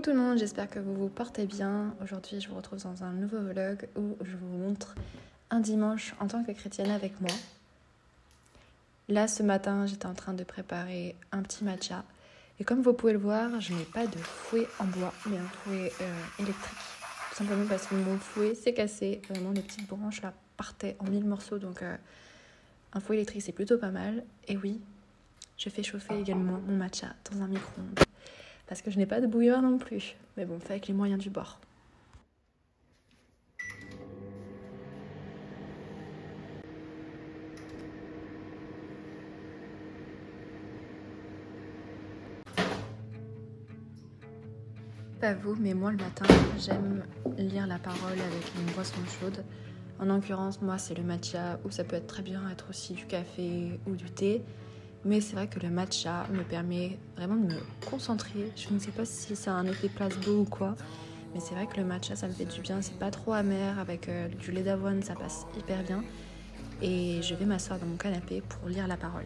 Coucou tout le monde, j'espère que vous vous portez bien. Aujourd'hui je vous retrouve dans un nouveau vlog où je vous montre un dimanche en tant que chrétienne avec moi. Là ce matin j'étais en train de préparer un petit matcha et comme vous pouvez le voir je n'ai pas de fouet en bois mais un fouet électrique. Tout simplement parce que mon fouet s'est cassé, vraiment les petites branches là partaient en 1000 morceaux donc un fouet électrique c'est plutôt pas mal. Et oui, je fais chauffer également mon matcha dans un micro-ondes. Parce que je n'ai pas de bouilleur non plus. Mais bon, fait avec les moyens du bord. Pas vous, mais moi le matin, j'aime lire la parole avec une boisson chaude. En l'occurrence, moi c'est le matcha, ou ça peut être très bien être aussi du café ou du thé. Mais c'est vrai que le matcha me permet vraiment de me concentrer. Je ne sais pas si ça a un effet placebo ou quoi. Mais c'est vrai que le matcha, ça me fait du bien. C'est pas trop amer. Avec du lait d'avoine, ça passe hyper bien. Et je vais m'asseoir dans mon canapé pour lire la parole.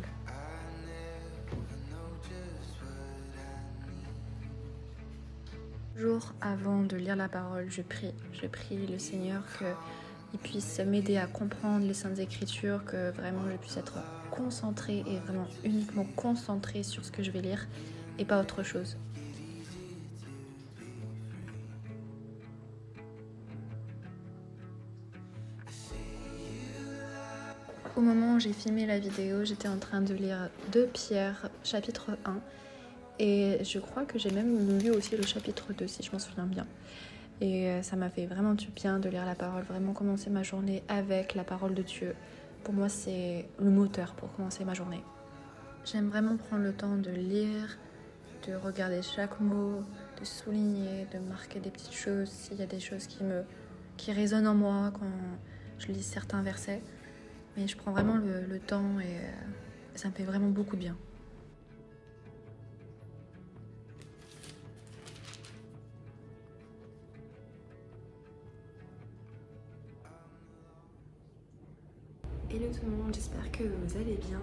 Jour avant de lire la parole, je prie. Je prie le Seigneur qu'il puisse m'aider à comprendre les Saintes Écritures, que vraiment je puisse être concentrée et vraiment uniquement concentrée sur ce que je vais lire et pas autre chose. Au moment où j'ai filmé la vidéo, j'étais en train de lire 2 Pierre, chapitre 1. Et je crois que j'ai même lu aussi le chapitre 2, si je m'en souviens bien. Et ça m'a fait vraiment du bien de lire la parole, vraiment commencer ma journée avec la parole de Dieu. Pour moi, c'est le moteur pour commencer ma journée. J'aime vraiment prendre le temps de lire, de regarder chaque mot, de souligner, de marquer des petites choses, s'il y a des choses qui résonnent en moi quand je lis certains versets. Mais je prends vraiment le temps et ça me fait vraiment beaucoup de bien. Hello tout le monde, j'espère que vous allez bien.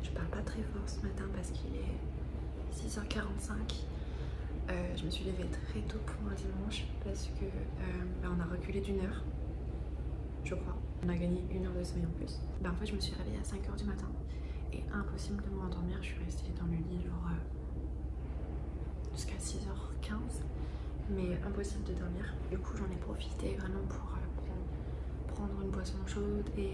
Je parle pas très fort ce matin parce qu'il est 6h45. Je me suis levée très tôt pour un dimanche parce que on a reculé d'1 heure, je crois. On a gagné 1 heure de sommeil en plus. En fait, je me suis réveillée à 5h du matin et impossible de me rendormir. Je suis restée dans le lit genre jusqu'à 6h15, mais impossible de dormir. Du coup, j'en ai profité vraiment pour prendre une boisson chaude et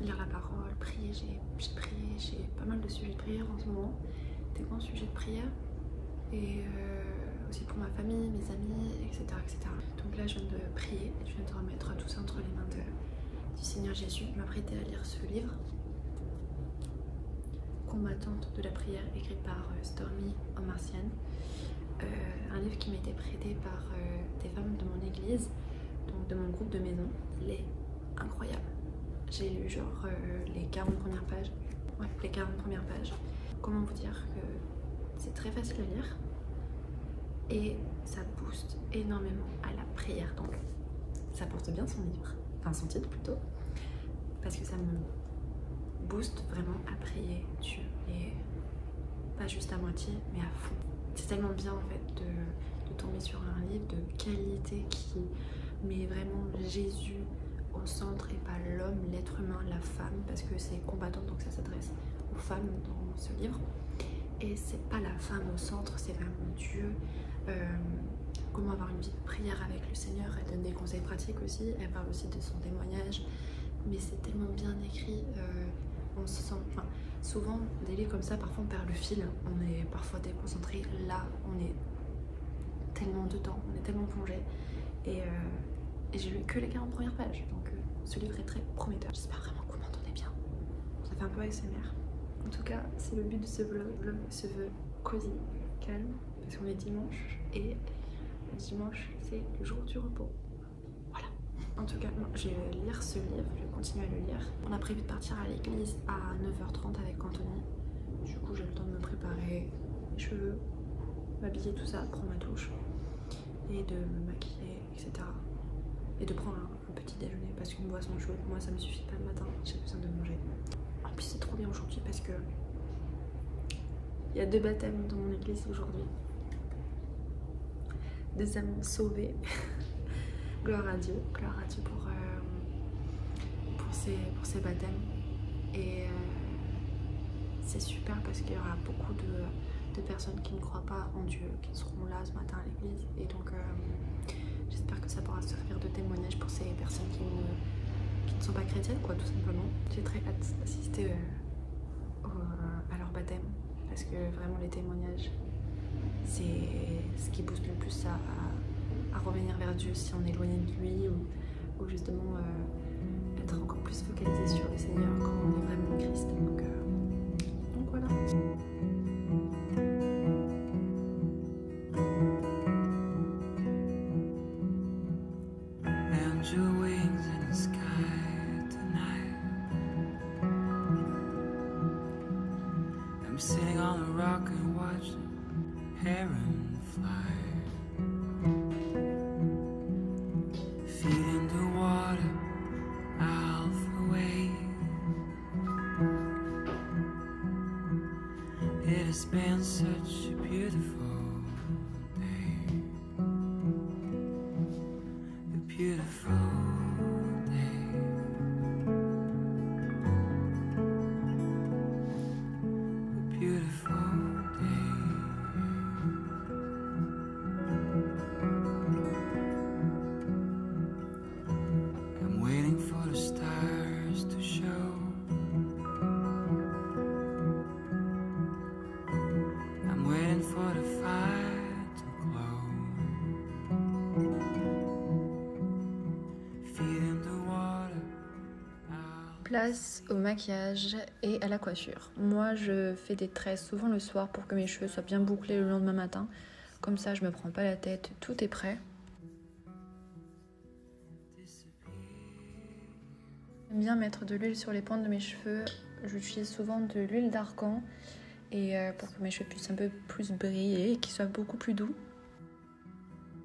lire la parole, prier. J'ai prié, j'ai pas mal de sujets de prière en ce moment, des grands sujets de prière et aussi pour ma famille, mes amis, etc., etc. Donc là je viens de prier, je viens de remettre tout ça entre les mains du Seigneur Jésus. Il m'a prêté à lire ce livre, Combattante de la prière, écrit par Stormy Omartian, un livre qui m'a été prêté par des femmes de mon église, donc de mon groupe de maison. Il est incroyable. J'ai lu genre les 40 premières pages. Ouais, les 40 premières pages. Comment vous dire que c'est très facile à lire et ça booste énormément à la prière. Donc ça porte bien son livre, enfin son titre plutôt, parce que ça me booste vraiment à prier Dieu et pas juste à moitié mais à fond. C'est tellement bien en fait de tomber sur un livre de qualité qui met vraiment Jésus au centre et pas l'homme, l'être humain, la femme, parce que c'est combattant, donc ça s'adresse aux femmes dans ce livre. Et c'est pas la femme au centre, c'est vraiment Dieu. Comment avoir une vie de prière avec le Seigneur. Elle donne des conseils pratiques aussi, elle parle aussi de son témoignage, mais c'est tellement bien écrit, on se sent, enfin, souvent des livres comme ça, parfois on perd le fil, on est parfois déconcentré. Là on est tellement dedans, on est tellement plongé et j'ai lu que les 40 premières pages, donc ce livre est très prometteur. J'espère vraiment que vous m'entendez bien. Ça fait un peu ASMR. En tout cas, c'est le but de ce vlog. Le vlog se veut cosy, calme, parce qu'on est dimanche et le dimanche c'est le jour du repos. Voilà. En tout cas, je vais lire ce livre, je vais continuer à le lire. On a prévu de partir à l'église à 9h30 avec Anthony. Du coup, j'ai le temps de me préparer les cheveux, m'habiller, tout ça, prendre ma douche et de me maquiller, etc. Et de prendre un petit déjeuner parce qu'une boisson chaude, moi ça me suffit pas le matin, j'ai besoin de manger. En plus c'est trop bien aujourd'hui parce que il y a 2 baptêmes dans mon église aujourd'hui. des âmes sauvées. Gloire à Dieu pour ces baptêmes. Et c'est super parce qu'il y aura beaucoup de personnes qui ne croient pas en Dieu, qui seront là ce matin à l'église. Et donc j'espère que ça pourra servir de témoignage pour ces personnes qui ne sont pas chrétiennes, quoi, tout simplement. J'ai très hâte d'assister à leur baptême parce que vraiment les témoignages, c'est ce qui booste le plus à revenir vers Dieu si on est éloigné de lui ou justement être encore plus focalisé sur le Seigneur quand on est vraiment en Christ. Donc voilà. I'm sitting on a rock and watching heron fly, feeding the water alpha wave. It has been such a beautiful day, a beautiful day. Beautiful day. I'm waiting for the stars to show. I'm waiting for the fire to glow. Feeding the water. Place au maquillage et à la coiffure. Moi je fais des tresses souvent le soir pour que mes cheveux soient bien bouclés le lendemain matin. Comme ça je me prends pas la tête, tout est prêt. J'aime bien mettre de l'huile sur les pointes de mes cheveux. J'utilise souvent de l'huile d'argan et pour que mes cheveux puissent un peu plus briller et qu'ils soient beaucoup plus doux.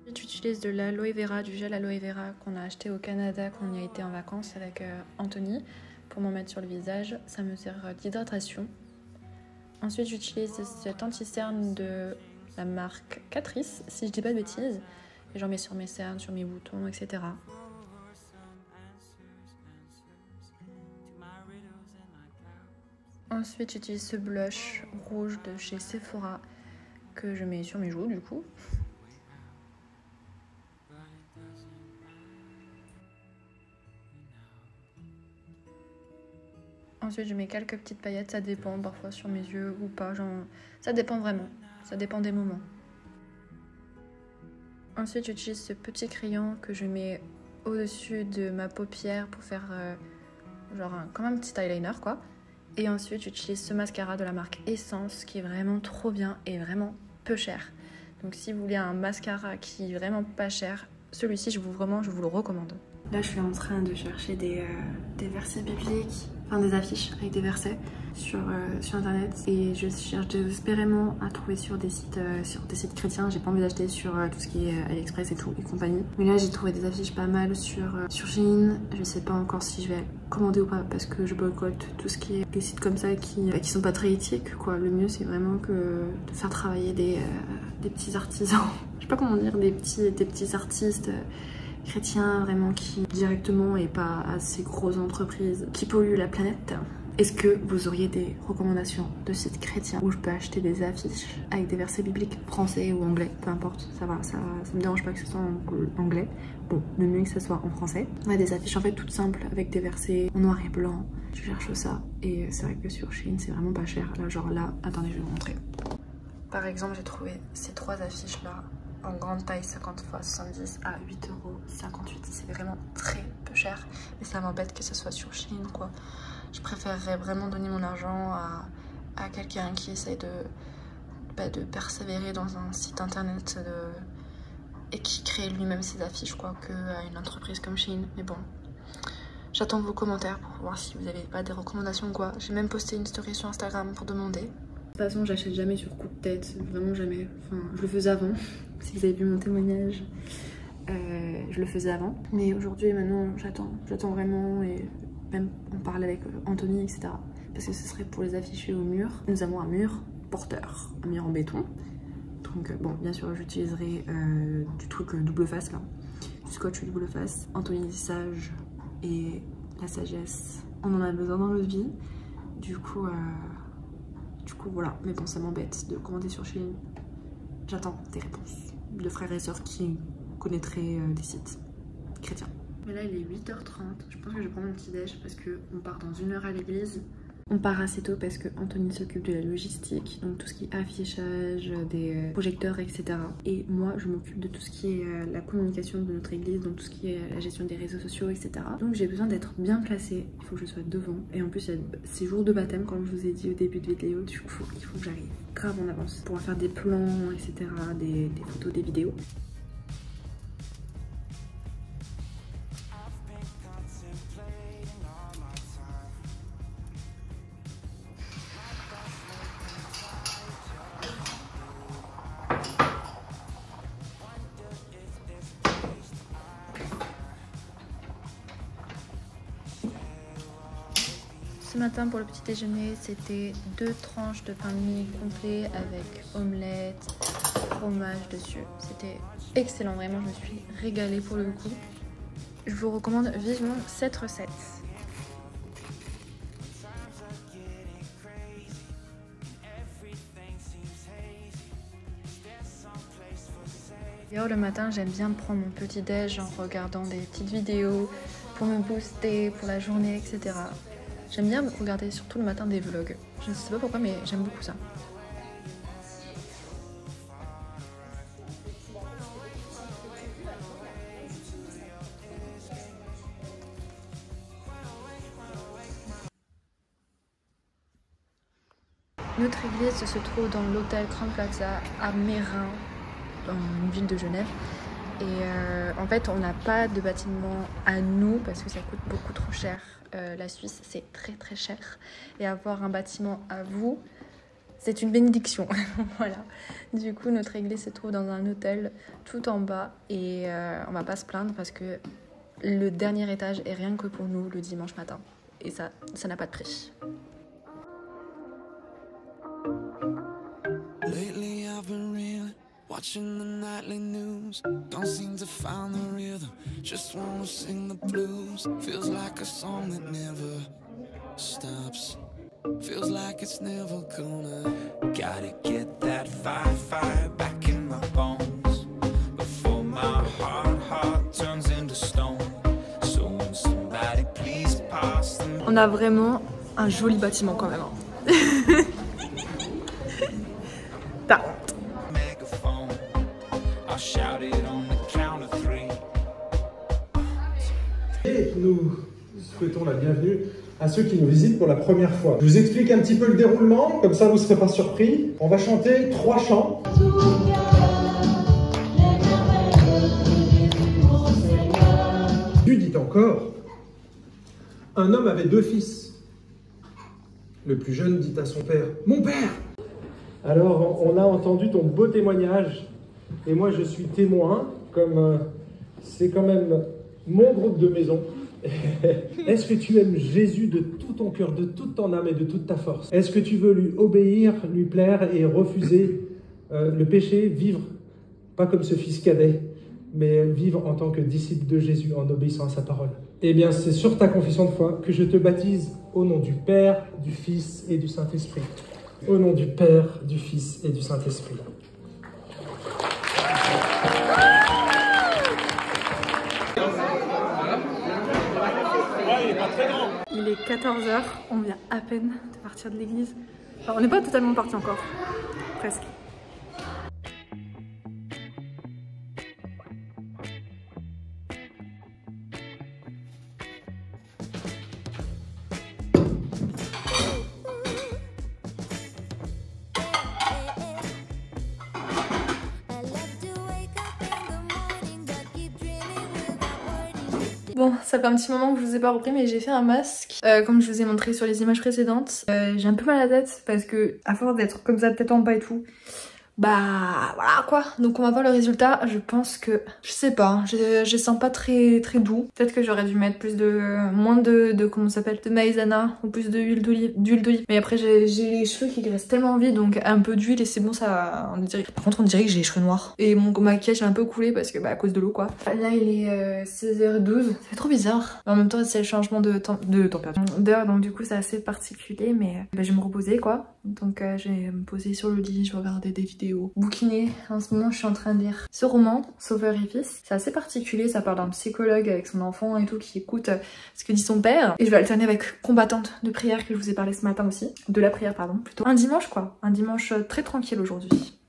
J'utilise de l'aloe vera, du gel aloe vera qu'on a acheté au Canada quand on y a été en vacances avec Anthony pour m'en mettre sur le visage. Ça me sert d'hydratation. Ensuite, j'utilise cet anti-cerne de la marque Catrice, si je dis pas de bêtises. Et j'en mets sur mes cernes, sur mes boutons, etc. Ensuite, j'utilise ce blush rouge de chez Sephora que je mets sur mes joues du coup. Ensuite, je mets quelques petites paillettes, ça dépend, parfois sur mes yeux ou pas. Ça dépend vraiment, ça dépend des moments. Ensuite, j'utilise ce petit crayon que je mets au-dessus de ma paupière pour faire comme un petit eyeliner, quoi. Et ensuite, j'utilise ce mascara de la marque Essence qui est vraiment trop bien et vraiment peu cher. Donc, si vous voulez un mascara qui est vraiment pas cher, celui-ci, je vous le recommande. Là, je suis en train de chercher des versets bibliques, enfin des affiches avec des versets sur internet, et je cherche désespérément à trouver sur des sites chrétiens. J'ai pas envie d'acheter sur tout ce qui est AliExpress et tout et compagnie. Mais là, j'ai trouvé des affiches pas mal sur Shein. Je sais pas encore si je vais commander ou pas parce que je boycotte tout ce qui est des sites comme ça qui sont pas très éthiques, quoi. Le mieux, c'est vraiment que de faire travailler des petits artisans. Je sais pas comment dire, des petits artistes chrétiens vraiment qui directement et pas à ces grosses entreprises qui polluent la planète. Est-ce que vous auriez des recommandations de sites chrétiens où je peux acheter des affiches avec des versets bibliques français ou anglais, peu importe, ça va, ça me dérange pas que ce soit en anglais. Bon, le mieux que ce soit en français. Ouais, des affiches en fait toutes simples avec des versets en noir et blanc. Je cherche ça et c'est vrai que sur Shein c'est vraiment pas cher. Là, genre là, attendez, je vais vous montrer. Par exemple, j'ai trouvé ces trois affiches là en grande taille 50 x 70 à 8,58 €. C'est vraiment très peu cher, mais ça m'embête que ce soit sur Shein, quoi. Je préférerais vraiment donner mon argent à quelqu'un qui essaye de persévérer dans un site internet et qui crée lui-même ses affiches, quoi, qu'à une entreprise comme Shein. Mais bon, j'attends vos commentaires pour voir si vous n'avez pas des recommandations ou quoi. J'ai même posté une story sur Instagram pour demander. De toute façon, j'achète jamais sur coup de tête, vraiment jamais. Enfin, je le faisais avant. Si vous avez vu mon témoignage, je le faisais avant. Mais aujourd'hui, maintenant, j'attends vraiment et même on parle avec Anthony, etc. Parce que ce serait pour les afficher au mur. Nous avons un mur porteur, un mur en béton, Donc bon, bien sûr j'utiliserai du truc double face là, du scotch double face. Anthony Sage et la sagesse, on en a besoin dans notre vie. Du coup voilà, mais bon ça m'embête de commander sur Shein. J'attends des réponses de frères et sœurs qui connaîtraient des sites chrétiens. Mais là il est 8h30, je pense que je vais prendre mon petit déj parce qu'on part dans 1 heure à l'église. On part assez tôt parce que Anthony s'occupe de la logistique, donc tout ce qui est affichage, des projecteurs, etc. Et moi, je m'occupe de tout ce qui est la communication de notre église, donc tout ce qui est la gestion des réseaux sociaux, etc. Donc j'ai besoin d'être bien placée, il faut que je sois devant. Et en plus, il y a ces jours de baptême, comme je vous ai dit au début de vidéo, du coup, il faut que j'arrive grave en avance pour faire des plans, etc., des photos, des vidéos. Ce matin pour le petit déjeuner, c'était 2 tranches de pain de mie complet avec omelette, fromage dessus. C'était excellent, vraiment, je me suis régalée pour le coup. Je vous recommande vivement cette recette. D'ailleurs le matin j'aime bien prendre mon petit déj en regardant des petites vidéos pour me booster pour la journée, etc. J'aime bien regarder surtout le matin des vlogs. Je ne sais pas pourquoi mais j'aime beaucoup ça. Notre église se trouve dans l'hôtel Grand Plaza à Meyrin, dans une ville de Genève. Et en fait, on n'a pas de bâtiment à nous parce que ça coûte beaucoup trop cher. La Suisse, c'est très très cher. Et avoir un bâtiment à vous, c'est une bénédiction. Voilà. Du coup, notre église se trouve dans un hôtel tout en bas. Et on va pas se plaindre parce que le dernier étage est rien que pour nous le dimanche matin. Et ça n'a pas de prix. Lately I've been reeling, watching the nightly news. Don't seem to find the rhythm, just wanna sing the blues. Feels like a song that never stops. Feels like it's never gonna. Gotta get that fire back in my bones before my heart turns into stone. So when somebody please pass them. On a vraiment un joli bâtiment quand même. Et nous souhaitons la bienvenue à ceux qui nous visitent pour la première fois. Je vous explique un petit peu le déroulement, comme ça vous ne serez pas surpris. On va chanter 3 chants. Dieu dit encore, un homme avait 2 fils. Le plus jeune dit à son père, « Mon père !» Alors, on a entendu ton beau témoignage, et moi je suis témoin, comme c'est quand même mon groupe de maison. Est-ce que tu aimes Jésus de tout ton cœur, de toute ton âme et de toute ta force? Est-ce que tu veux lui obéir, lui plaire et refuser le péché, vivre pas comme ce fils cadet, mais vivre en tant que disciple de Jésus en obéissant à sa parole? Eh bien, c'est sur ta confession de foi que je te baptise au nom du Père, du Fils et du Saint-Esprit. Au nom du Père, du Fils et du Saint-Esprit. Il est 14h, on vient à peine de partir de l'église. Enfin, on n'est pas totalement parti encore, presque. Bon, ça fait un petit moment que je vous ai pas repris, mais j'ai fait un masque. Comme je vous ai montré sur les images précédentes. J'ai un peu mal à la tête parce que, à force d'être comme ça, tête en bas et tout, bah voilà quoi. Donc on va voir le résultat. Je pense que, je sais pas, hein, je sens pas très doux. Peut-être que j'aurais dû mettre moins de comment ça s'appelle, de maïzena ou plus d'huile d'olive. Mais après j'ai les cheveux qui graissent tellement vite, donc un peu d'huile et c'est bon, ça. Par contre on dirait que j'ai les cheveux noirs. Et mon maquillage est un peu coulé parce que bah à cause de l'eau quoi. Là il est 16h12. C'est trop bizarre. Mais en même temps c'est le changement de température d'heure, donc du coup c'est assez particulier, mais bah, je vais me reposer quoi. Donc je vais me poser sur le lit, je vais regarder des vidéos, bouquiner. En ce moment je suis en train de lire ce roman, Sauveur et Fils. C'est assez particulier, ça parle d'un psychologue avec son enfant et tout qui écoute ce que dit son père. Et je vais alterner avec Combattante de prière que je vous ai parlé ce matin aussi. De la prière pardon plutôt. Un dimanche quoi, un dimanche très tranquille aujourd'hui.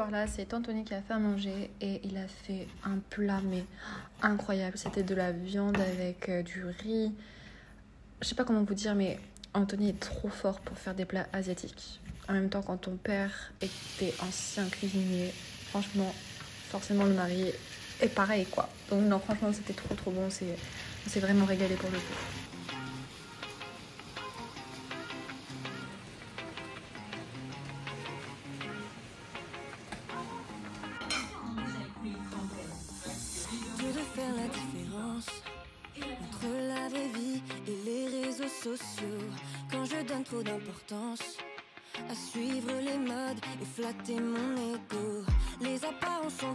Là c'est Anthony qui a fait à manger et il a fait un plat mais incroyable. C'était de la viande avec du riz. Je sais pas comment vous dire, mais Anthony est trop fort pour faire des plats asiatiques. En même temps, quand ton père était ancien cuisinier, franchement, forcément le mari est pareil quoi. Donc non, franchement c'était trop bon. On s'est vraiment régalé pour le coup. Entre la vraie vie et les réseaux sociaux, quand je donne trop d'importance à suivre les modes et flatter mon ego, les apparences sont